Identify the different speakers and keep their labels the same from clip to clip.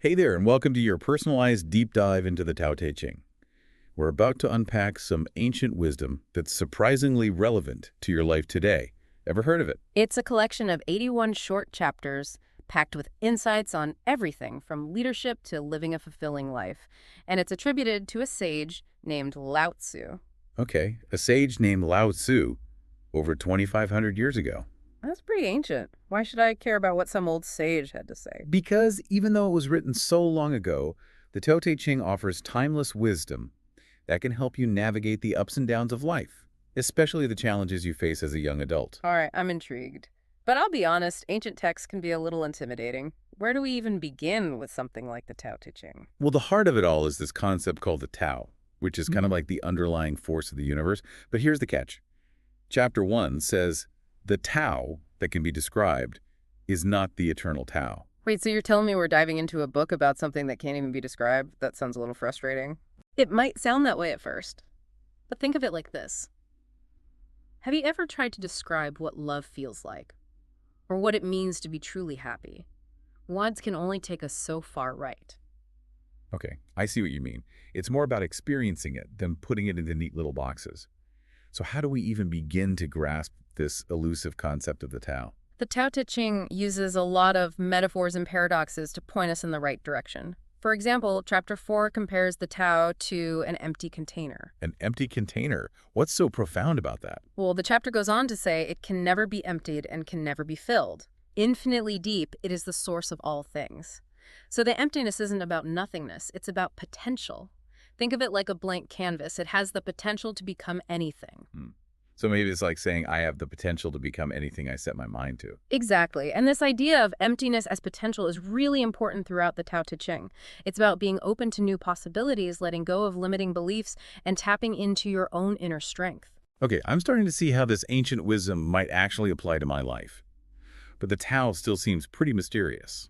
Speaker 1: Hey there, and welcome to your personalized deep dive into the Tao Te Ching. We're about to unpack some ancient wisdom that's surprisingly relevant to your life today. Ever heard of it?
Speaker 2: It's a collection of 81 short chapters packed with insights on everything from leadership to living a fulfilling life. And it's attributed to a sage named Lao Tzu.
Speaker 1: Okay, a sage named Lao Tzu over 2,500 years ago.
Speaker 2: That's pretty ancient. Why should I care about what some old sage had to say?
Speaker 1: Because even though it was written so long ago, the Tao Te Ching offers timeless wisdom that can help you navigate the ups and downs of life, especially the challenges you face as a young adult.
Speaker 2: All right, I'm intrigued. But I'll be honest, ancient texts can be a little intimidating. Where do we even begin with something like the Tao Te Ching?
Speaker 1: Well, the heart of it all is this concept called the Tao, which is kind of like the underlying force of the universe. But here's the catch. Chapter 1 says, the Tao that can be described is not the eternal Tao.
Speaker 2: Wait, so you're telling me we're diving into a book about something that can't even be described? That sounds a little frustrating. It might sound that way at first, but think of it like this. Have you ever tried to describe what love feels like, or what it means to be truly happy? Words can only take us so far, right?
Speaker 1: Okay, I see what you mean. It's more about experiencing it than putting it into neat little boxes. So how do we even begin to grasp this elusive concept of the Tao?
Speaker 2: The Tao Te Ching uses a lot of metaphors and paradoxes to point us in the right direction. For example, Chapter 4 compares the Tao to an empty container.
Speaker 1: An empty container. What's so profound about that?
Speaker 2: Well, the chapter goes on to say it can never be emptied and can never be filled. Infinitely deep, it is the source of all things. So the emptiness isn't about nothingness, it's about potential. Think of it like a blank canvas. It has the potential to become anything.
Speaker 1: So maybe it's like saying I have the potential to become anything I set my mind to.
Speaker 2: Exactly. And this idea of emptiness as potential is really important throughout the Tao Te Ching. It's about being open to new possibilities, letting go of limiting beliefs, and tapping into your own inner strength.
Speaker 1: Okay, I'm starting to see how this ancient wisdom might actually apply to my life. But the Tao still seems pretty mysterious.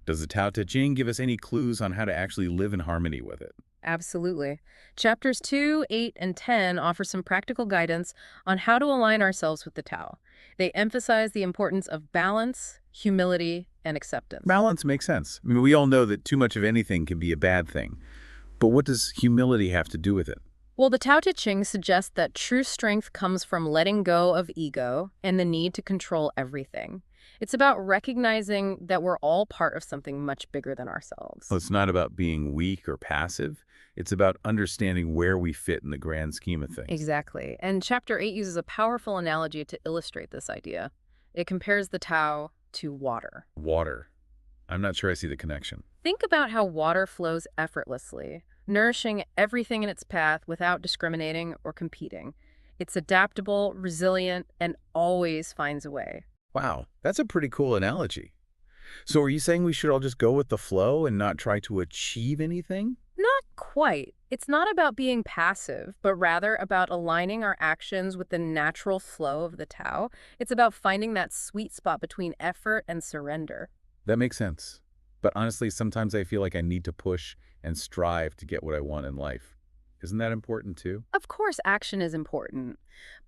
Speaker 1: Does the Tao Te Ching give us any clues on how to actually live in harmony with it?
Speaker 2: Absolutely. Chapters 2, 8, and 10 offer some practical guidance on how to align ourselves with the Tao. They emphasize the importance of balance, humility, and acceptance.
Speaker 1: Balance makes sense. I mean, we all know that too much of anything can be a bad thing. But what does humility have to do with it?
Speaker 2: Well, the Tao Te Ching suggests that true strength comes from letting go of ego and the need to control everything. It's about recognizing that we're all part of something much bigger than ourselves.
Speaker 1: Well, it's not about being weak or passive. It's about understanding where we fit in the grand scheme of things.
Speaker 2: Exactly. And Chapter 8 uses a powerful analogy to illustrate this idea. It compares the Tao to water.
Speaker 1: Water. I'm not sure I see the connection.
Speaker 2: Think about how water flows effortlessly, nourishing everything in its path without discriminating or competing. It's adaptable, resilient, and always finds a way.
Speaker 1: Wow, that's a pretty cool analogy. So are you saying we should all just go with the flow and not try to achieve anything?
Speaker 2: Not quite. It's not about being passive, but rather about aligning our actions with the natural flow of the Tao. It's about finding that sweet spot between effort and surrender.
Speaker 1: That makes sense. But honestly, sometimes I feel like I need to push and strive to get what I want in life. Isn't that important too?
Speaker 2: Of course, action is important,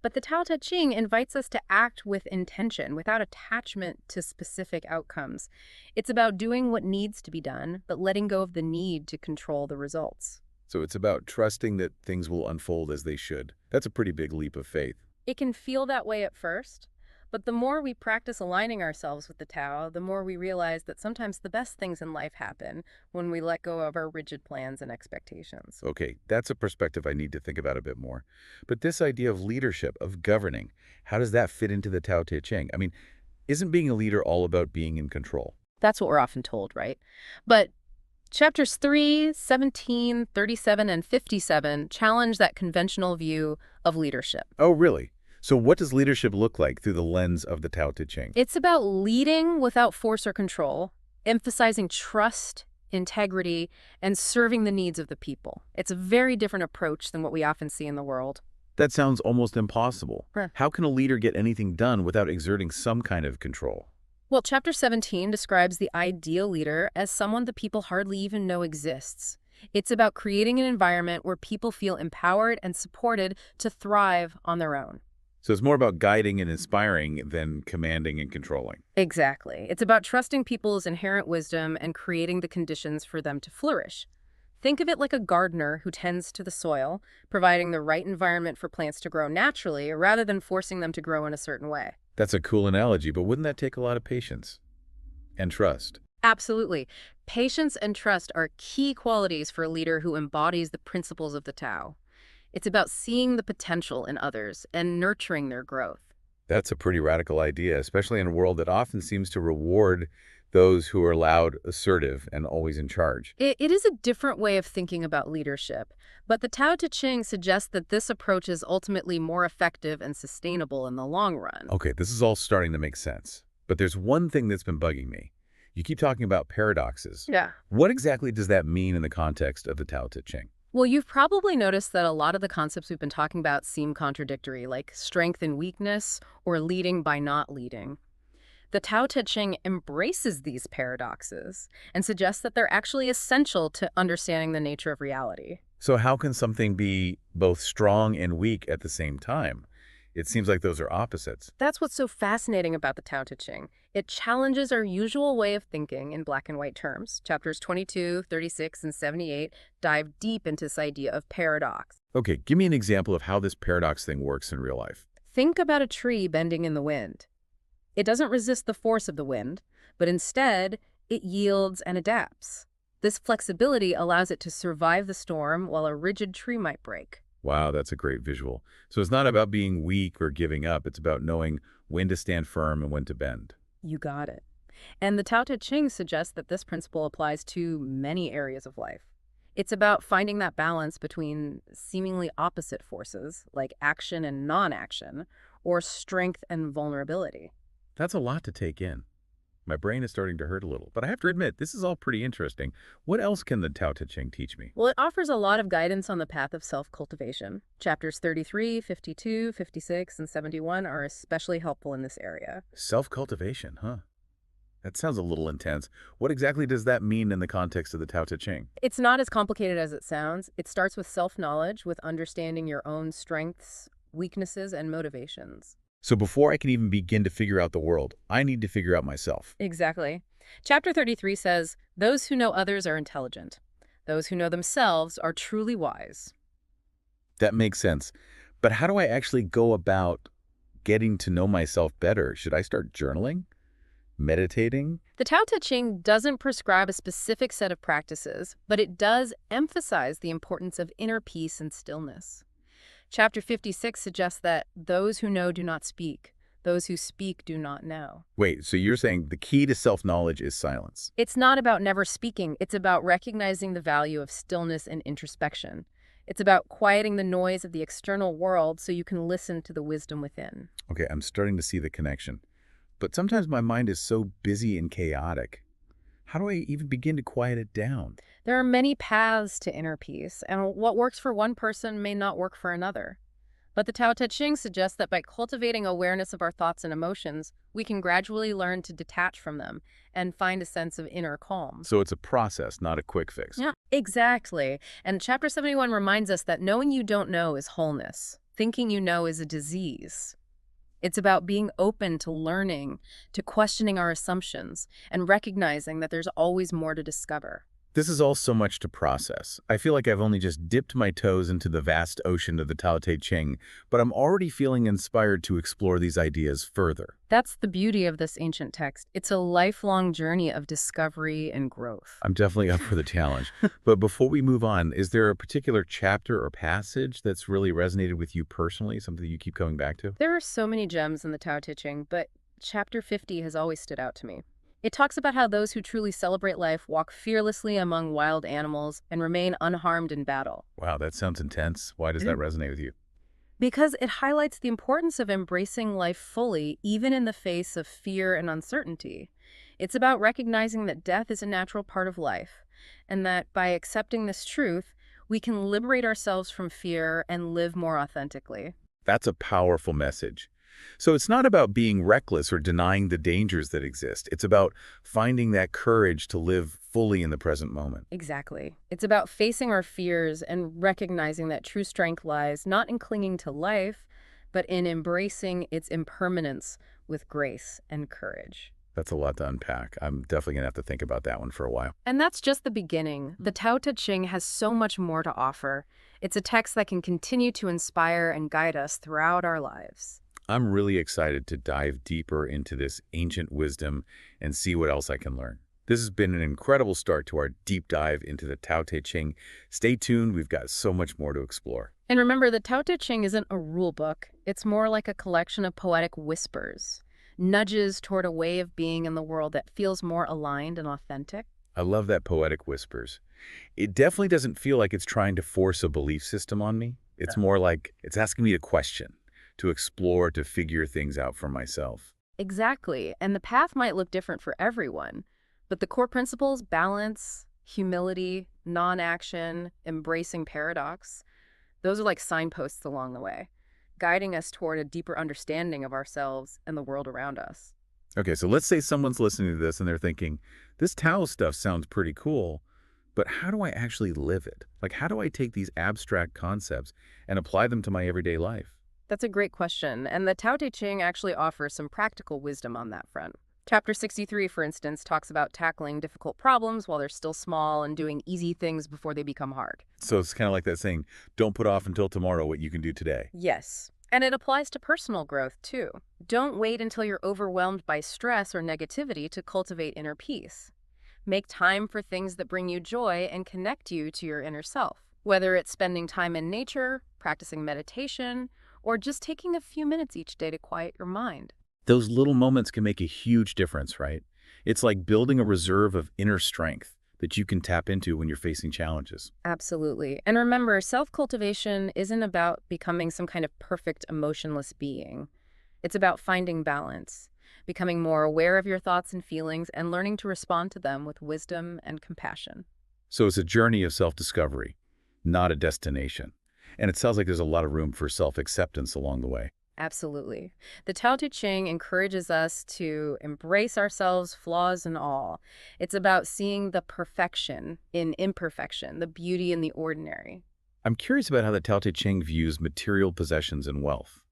Speaker 2: but the Tao Te Ching invites us to act with intention, without attachment to specific outcomes. It's about doing what needs to be done, but letting go of the need to control the results.
Speaker 1: So it's about trusting that things will unfold as they should. That's a pretty big leap of faith.
Speaker 2: It can feel that way at first, but the more we practice aligning ourselves with the Tao, the more we realize that sometimes the best things in life happen when we let go of our rigid plans and expectations.
Speaker 1: Okay, that's a perspective I need to think about a bit more. But this idea of leadership, of governing, how does that fit into the Tao Te Ching? I mean, isn't being a leader all about being in control?
Speaker 2: That's what we're often told, right? But chapters 3, 17, 37, and 57 challenge that conventional view of leadership.
Speaker 1: Oh, really? So what does leadership look like through the lens of the Tao Te Ching?
Speaker 2: It's about leading without force or control, emphasizing trust, integrity, and serving the needs of the people. It's a very different approach than what we often see in the world.
Speaker 1: That sounds almost impossible.
Speaker 2: Huh.
Speaker 1: How can a leader get anything done without exerting some kind of control?
Speaker 2: Well, chapter 17 describes the ideal leader as someone the people hardly even know exists. It's about creating an environment where people feel empowered and supported to thrive on their own.
Speaker 1: So it's more about guiding and inspiring than commanding and controlling.
Speaker 2: Exactly. It's about trusting people's inherent wisdom and creating the conditions for them to flourish. Think of it like a gardener who tends to the soil, providing the right environment for plants to grow naturally rather than forcing them to grow in a certain way.
Speaker 1: That's a cool analogy, but wouldn't that take a lot of patience and trust?
Speaker 2: Absolutely. Patience and trust are key qualities for a leader who embodies the principles of the Tao. It's about seeing the potential in others and nurturing their growth.
Speaker 1: That's a pretty radical idea, especially in a world that often seems to reward those who are loud, assertive, and always in charge.
Speaker 2: It is a different way of thinking about leadership, but the Tao Te Ching suggests that this approach is ultimately more effective and sustainable in the long run.
Speaker 1: Okay, this is all starting to make sense. But there's one thing that's been bugging me. You keep talking about paradoxes.
Speaker 2: Yeah.
Speaker 1: What exactly does that mean in the context of the Tao Te Ching?
Speaker 2: Well, you've probably noticed that a lot of the concepts we've been talking about seem contradictory, like strength and weakness or leading by not leading. The Tao Te Ching embraces these paradoxes and suggests that they're actually essential to understanding the nature of reality.
Speaker 1: So how can something be both strong and weak at the same time? It seems like those are opposites.
Speaker 2: That's what's so fascinating about the Tao Te Ching. It challenges our usual way of thinking in black and white terms. Chapters 22, 36, and 78 dive deep into this idea of paradox.
Speaker 1: Okay, give me an example of how this paradox thing works in real life.
Speaker 2: Think about a tree bending in the wind. It doesn't resist the force of the wind, but instead, it yields and adapts. This flexibility allows it to survive the storm while a rigid tree might break.
Speaker 1: Wow, that's a great visual. So it's not about being weak or giving up. It's about knowing when to stand firm and when to bend.
Speaker 2: You got it. And the Tao Te Ching suggests that this principle applies to many areas of life. It's about finding that balance between seemingly opposite forces, like action and non-action, or strength and vulnerability.
Speaker 1: That's a lot to take in. My brain is starting to hurt a little, but I have to admit, this is all pretty interesting. What else can the Tao Te Ching teach me?
Speaker 2: Well, it offers a lot of guidance on the path of self-cultivation. Chapters 33, 52, 56, and 71 are especially helpful in this area.
Speaker 1: Self-cultivation, huh? That sounds a little intense. What exactly does that mean in the context of the Tao Te Ching?
Speaker 2: It's not as complicated as it sounds. It starts with self-knowledge, with understanding your own strengths, weaknesses, and motivations.
Speaker 1: So before I can even begin to figure out the world, I need to figure out myself.
Speaker 2: Exactly. Chapter 33 says, "Those who know others are intelligent. Those who know themselves are truly wise."
Speaker 1: That makes sense. But how do I actually go about getting to know myself better? Should I start journaling? Meditating?
Speaker 2: The Tao Te Ching doesn't prescribe a specific set of practices, but it does emphasize the importance of inner peace and stillness. Chapter 56 suggests that those who know do not speak. Those who speak do not know.
Speaker 1: Wait, so you're saying the key to self-knowledge is silence?
Speaker 2: It's not about never speaking. It's about recognizing the value of stillness and introspection. It's about quieting the noise of the external world so you can listen to the wisdom within.
Speaker 1: Okay, I'm starting to see the connection. But sometimes my mind is so busy and chaotic. How do I even begin to quiet it down?
Speaker 2: There are many paths to inner peace, and what works for one person may not work for another. But the Tao Te Ching suggests that by cultivating awareness of our thoughts and emotions, we can gradually learn to detach from them and find a sense of inner calm.
Speaker 1: So it's a process, not a quick fix.
Speaker 2: Yeah, exactly. And Chapter 71 reminds us that knowing you don't know is wholeness. Thinking you know is a disease. It's about being open to learning, to questioning our assumptions, and recognizing that there's always more to discover.
Speaker 1: This is all so much to process. I feel like I've only just dipped my toes into the vast ocean of the Tao Te Ching, but I'm already feeling inspired to explore these ideas further.
Speaker 2: That's the beauty of this ancient text. It's a lifelong journey of discovery and growth.
Speaker 1: I'm definitely up for the challenge. But before we move on, is there a particular chapter or passage that's really resonated with you personally, something you keep coming back to?
Speaker 2: There are so many gems in the Tao Te Ching, but Chapter 50 has always stood out to me. It talks about how those who truly celebrate life walk fearlessly among wild animals and remain unharmed in battle.
Speaker 1: Wow, that sounds intense. Why does that resonate with you?
Speaker 2: Because it highlights the importance of embracing life fully, even in the face of fear and uncertainty. It's about recognizing that death is a natural part of life, and that by accepting this truth, we can liberate ourselves from fear and live more authentically.
Speaker 1: That's a powerful message. So it's not about being reckless or denying the dangers that exist. It's about finding that courage to live fully in the present moment.
Speaker 2: Exactly. It's about facing our fears and recognizing that true strength lies not in clinging to life, but in embracing its impermanence with grace and courage.
Speaker 1: That's a lot to unpack. I'm definitely going to have to think about that one for a while.
Speaker 2: And that's just the beginning. The Tao Te Ching has so much more to offer. It's a text that can continue to inspire and guide us throughout our lives.
Speaker 1: I'm really excited to dive deeper into this ancient wisdom and see what else I can learn. This has been an incredible start to our deep dive into the Tao Te Ching. Stay tuned. We've got so much more to explore.
Speaker 2: And remember, the Tao Te Ching isn't a rule book. It's more like a collection of poetic whispers, nudges toward a way of being in the world that feels more aligned and authentic.
Speaker 1: I love that poetic whispers. It definitely doesn't feel like it's trying to force a belief system on me. It's more like it's asking me to question, to explore, to figure things out for myself.
Speaker 2: Exactly. And the path might look different for everyone, but the core principles, balance, humility, non-action, embracing paradox, those are like signposts along the way, guiding us toward a deeper understanding of ourselves and the world around us.
Speaker 1: Okay, so let's say someone's listening to this and they're thinking, this Tao stuff sounds pretty cool, but how do I actually live it? Like, how do I take these abstract concepts and apply them to my everyday life?
Speaker 2: That's a great question, and the Tao Te Ching actually offers some practical wisdom on that front. Chapter 63, for instance, talks about tackling difficult problems while they're still small and doing easy things before they become hard.
Speaker 1: So it's kind of like that saying, don't put off until tomorrow what you can do today.
Speaker 2: Yes. And it applies to personal growth, too. Don't wait until you're overwhelmed by stress or negativity to cultivate inner peace. Make time for things that bring you joy and connect you to your inner self. Whether it's spending time in nature, practicing meditation, or just taking a few minutes each day to quiet your mind.
Speaker 1: Those little moments can make a huge difference, right? It's like building a reserve of inner strength that you can tap into when you're facing challenges.
Speaker 2: Absolutely. And remember, self-cultivation isn't about becoming some kind of perfect emotionless being. It's about finding balance, becoming more aware of your thoughts and feelings, and learning to respond to them with wisdom and compassion.
Speaker 1: So it's a journey of self-discovery, not a destination. And it sounds like there's a lot of room for self-acceptance along the way.
Speaker 2: Absolutely. The Tao Te Ching encourages us to embrace ourselves, flaws and all. It's about seeing the perfection in imperfection, the beauty in the ordinary.
Speaker 1: I'm curious about how the Tao Te Ching views material possessions and wealth,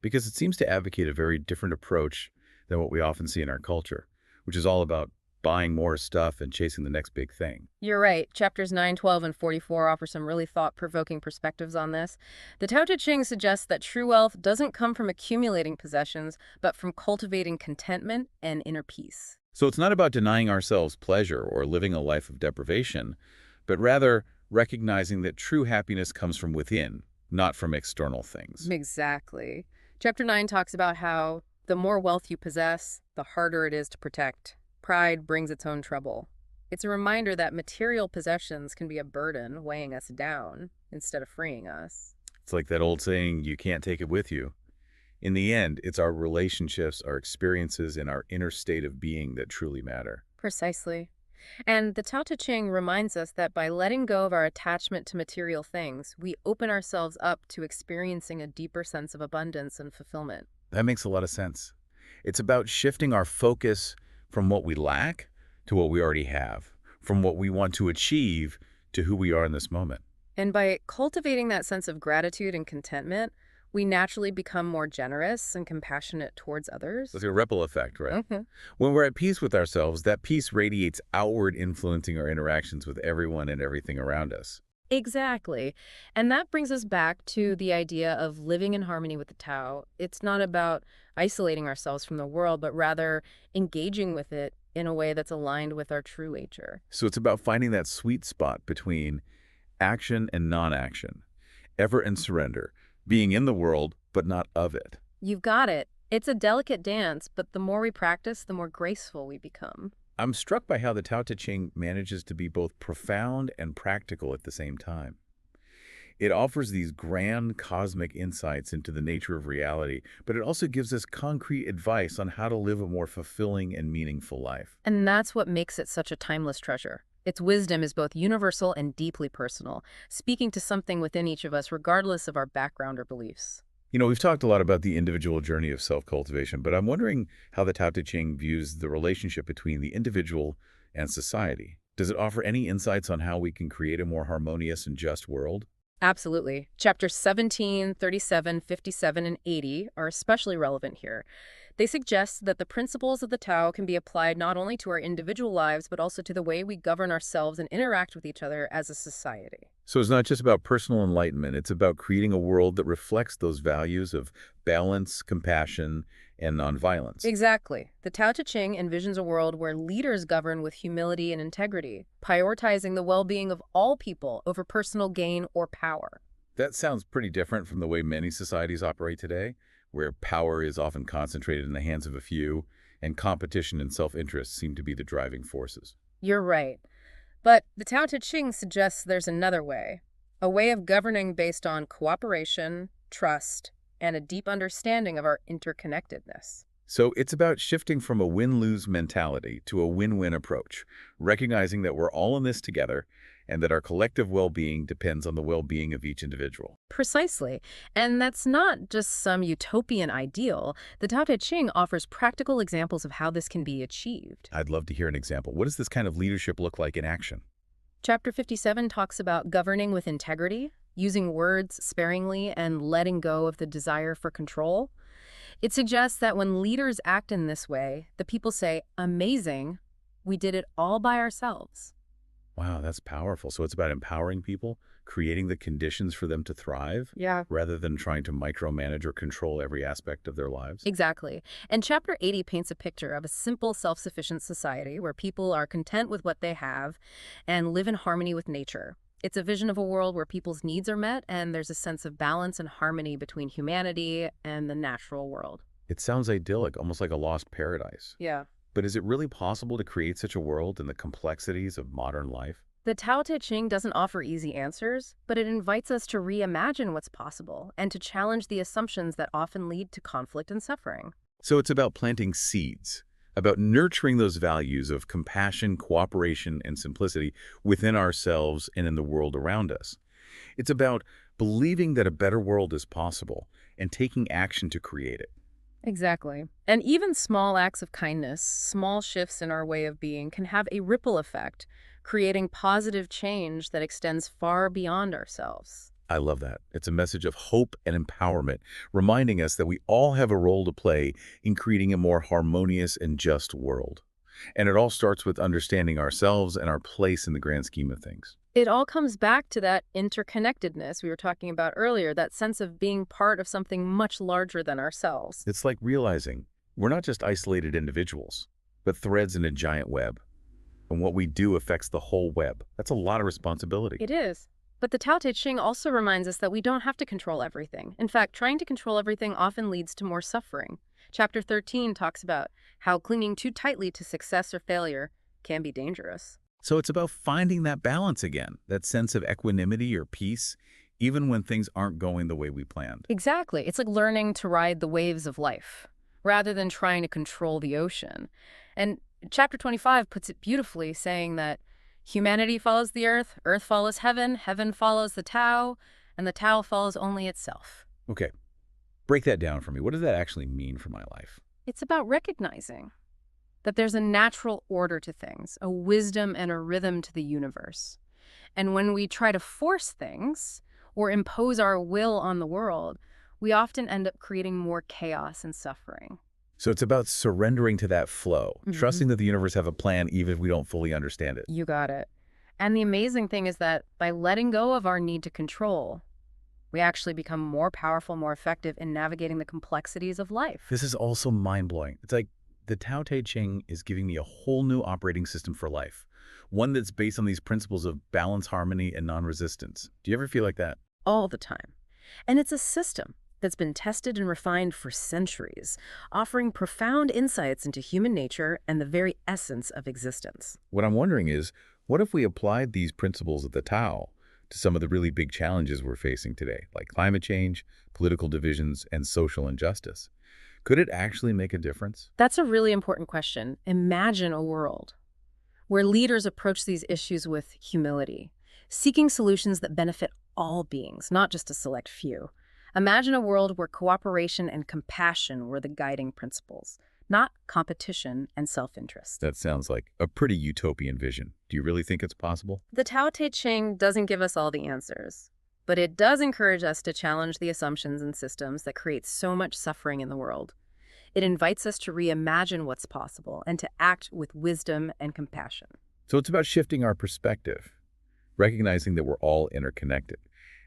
Speaker 1: because it seems to advocate a very different approach than what we often see in our culture, which is all about buying more stuff and chasing the next big thing.
Speaker 2: You're right. Chapters 9, 12, and 44 offer some really thought-provoking perspectives on this. The Tao Te Ching suggests that true wealth doesn't come from accumulating possessions, but from cultivating contentment and inner peace.
Speaker 1: So it's not about denying ourselves pleasure or living a life of deprivation, but rather recognizing that true happiness comes from within, not from external things.
Speaker 2: Exactly. Chapter 9 talks about how the more wealth you possess, the harder it is to protect. Pride brings its own trouble. It's a reminder that material possessions can be a burden weighing us down instead of freeing us.
Speaker 1: It's like that old saying, you can't take it with you. In the end, it's our relationships, our experiences, and our inner state of being that truly matter.
Speaker 2: Precisely. And the Tao Te Ching reminds us that by letting go of our attachment to material things, we open ourselves up to experiencing a deeper sense of abundance and fulfillment.
Speaker 1: That makes a lot of sense. It's about shifting our focus from what we lack to what we already have, from what we want to achieve to who we are in this moment.
Speaker 2: And by cultivating that sense of gratitude and contentment, we naturally become more generous and compassionate towards others.
Speaker 1: It's like a ripple effect, right?
Speaker 2: Mm-hmm.
Speaker 1: When we're at peace with ourselves, that peace radiates outward, influencing our interactions with everyone and everything around us.
Speaker 2: Exactly. And that brings us back to the idea of living in harmony with the Tao. It's not about isolating ourselves from the world, but rather engaging with it in a way that's aligned with our true nature.
Speaker 1: So it's about finding that sweet spot between action and non-action, effort and surrender, being in the world, but not of it.
Speaker 2: You've got it. It's a delicate dance, but the more we practice, the more graceful we become.
Speaker 1: I'm struck by how the Tao Te Ching manages to be both profound and practical at the same time. It offers these grand cosmic insights into the nature of reality, but it also gives us concrete advice on how to live a more fulfilling and meaningful life.
Speaker 2: And that's what makes it such a timeless treasure. Its wisdom is both universal and deeply personal, speaking to something within each of us regardless of our background or beliefs.
Speaker 1: You know, we've talked a lot about the individual journey of self-cultivation, but I'm wondering how the Tao Te Ching views the relationship between the individual and society. Does it offer any insights on how we can create a more harmonious and just world?
Speaker 2: Absolutely. Chapters 17, 37, 57, and 80 are especially relevant here. They suggest that the principles of the Tao can be applied not only to our individual lives, but also to the way we govern ourselves and interact with each other as a society.
Speaker 1: So it's not just about personal enlightenment, it's about creating a world that reflects those values of balance, compassion, and nonviolence.
Speaker 2: Exactly. The Tao Te Ching envisions a world where leaders govern with humility and integrity, prioritizing the well-being of all people over personal gain or power.
Speaker 1: That sounds pretty different from the way many societies operate today, where power is often concentrated in the hands of a few, and competition and self-interest seem to be the driving forces.
Speaker 2: You're right. But the Tao Te Ching suggests there's another way, a way of governing based on cooperation, trust, and a deep understanding of our interconnectedness.
Speaker 1: So it's about shifting from a win-lose mentality to a win-win approach, recognizing that we're all in this together and that our collective well-being depends on the well-being of each individual.
Speaker 2: Precisely. And that's not just some utopian ideal. The Tao Te Ching offers practical examples of how this can be achieved.
Speaker 1: I'd love to hear an example. What does this kind of leadership look like in action?
Speaker 2: Chapter 57 talks about governing with integrity, using words sparingly, and letting go of the desire for control. It suggests that when leaders act in this way, the people say, "Amazing, we did it all by ourselves."
Speaker 1: Wow, that's powerful. So it's about empowering people, creating the conditions for them to thrive,
Speaker 2: Yeah.
Speaker 1: rather than trying to micromanage or control every aspect of their lives.
Speaker 2: Exactly. And Chapter 80 paints a picture of a simple, self-sufficient society where people are content with what they have and live in harmony with nature. It's a vision of a world where people's needs are met and there's a sense of balance and harmony between humanity and the natural world.
Speaker 1: It sounds idyllic, almost like a lost paradise.
Speaker 2: Yeah.
Speaker 1: But is it really possible to create such a world in the complexities of modern life?
Speaker 2: The Tao Te Ching doesn't offer easy answers, but it invites us to reimagine what's possible and to challenge the assumptions that often lead to conflict and suffering.
Speaker 1: So it's about planting seeds, about nurturing those values of compassion, cooperation, and simplicity within ourselves and in the world around us. It's about believing that a better world is possible and taking action to create it.
Speaker 2: Exactly. And even small acts of kindness, small shifts in our way of being can have a ripple effect, creating positive change that extends far beyond ourselves.
Speaker 1: I love that. It's a message of hope and empowerment, reminding us that we all have a role to play in creating a more harmonious and just world. And it all starts with understanding ourselves and our place in the grand scheme of things.
Speaker 2: It all comes back to that interconnectedness we were talking about earlier, that sense of being part of something much larger than ourselves.
Speaker 1: It's like realizing we're not just isolated individuals, but threads in a giant web. And what we do affects the whole web. That's a lot of responsibility.
Speaker 2: It is. But the Tao Te Ching also reminds us that we don't have to control everything. In fact, trying to control everything often leads to more suffering. Chapter 13 talks about how clinging too tightly to success or failure can be dangerous.
Speaker 1: So it's about finding that balance again, that sense of equanimity or peace, even when things aren't going the way we planned.
Speaker 2: Exactly. It's like learning to ride the waves of life rather than trying to control the ocean. And chapter 25 puts it beautifully, saying that humanity follows the earth follows heaven, heaven follows the Tao, and the Tao follows only itself.
Speaker 1: Okay, break that down for me. What does that actually mean for my life?
Speaker 2: It's about recognizing that there's a natural order to things, a wisdom and a rhythm to the universe. And when we try to force things or impose our will on the world, we often end up creating more chaos and suffering.
Speaker 1: So it's about surrendering to that flow, trusting that the universe have a plan even if we don't fully understand it.
Speaker 2: You got it. And the amazing thing is that by letting go of our need to control, we actually become more powerful, more effective in navigating the complexities of life.
Speaker 1: This is also mind-blowing. It's like the Tao Te Ching is giving me a whole new operating system for life, one that's based on these principles of balance, harmony, and non-resistance. Do you ever feel like that?
Speaker 2: All the time. And it's a system that's been tested and refined for centuries, offering profound insights into human nature and the very essence of existence.
Speaker 1: What I'm wondering is, what if we applied these principles of the Tao to some of the really big challenges we're facing today, like climate change, political divisions, and social injustice? Could it actually make a difference?
Speaker 2: That's a really important question. Imagine a world where leaders approach these issues with humility, seeking solutions that benefit all beings, not just a select few. Imagine a world where cooperation and compassion were the guiding principles, not competition and self-interest.
Speaker 1: That sounds like a pretty utopian vision. Do you really think it's possible?
Speaker 2: The Tao Te Ching doesn't give us all the answers, But it does encourage us to challenge the assumptions and systems that create so much suffering in the world. It invites us to reimagine what's possible and to act with wisdom and compassion.
Speaker 1: So it's about shifting our perspective, recognizing that we're all interconnected,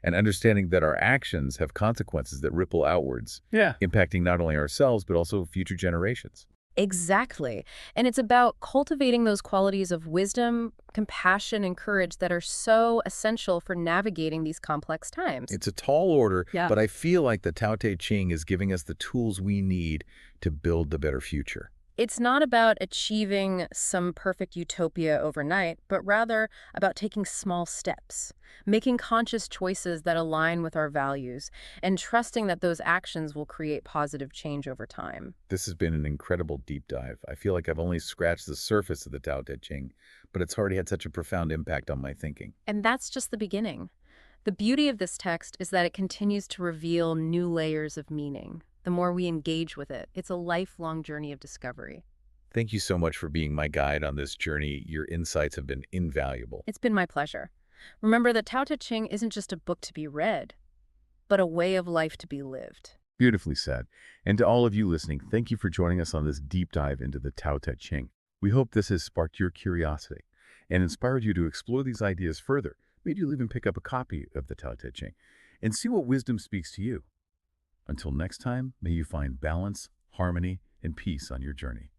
Speaker 1: and understanding that our actions have consequences that ripple outwards,
Speaker 3: Yeah.
Speaker 1: impacting not only ourselves, but also future generations.
Speaker 2: Exactly. And it's about cultivating those qualities of wisdom, compassion, and courage that are so essential for navigating these complex times.
Speaker 1: It's a tall order,
Speaker 2: Yeah.
Speaker 1: but I feel like the Tao Te Ching is giving us the tools we need to build the better future.
Speaker 2: It's not about achieving some perfect utopia overnight, but rather about taking small steps, making conscious choices that align with our values, and trusting that those actions will create positive change over time.
Speaker 1: This has been an incredible deep dive. I feel like I've only scratched the surface of the Tao Te Ching, but it's already had such a profound impact on my thinking.
Speaker 2: And that's just the beginning. The beauty of this text is that it continues to reveal new layers of meaning. The more we engage with it, it's a lifelong journey of discovery.
Speaker 1: Thank you so much for being my guide on this journey. Your insights have been invaluable.
Speaker 2: It's been my pleasure. Remember that Tao Te Ching isn't just a book to be read, but a way of life to be lived.
Speaker 3: Beautifully said. And to all of you listening, thank you for joining us on this deep dive into the Tao Te Ching. We hope this has sparked your curiosity and inspired you to explore these ideas further. Maybe you'll even pick up a copy of the Tao Te Ching and see what wisdom speaks to you. Until next time, may you find balance, harmony, and peace on your journey.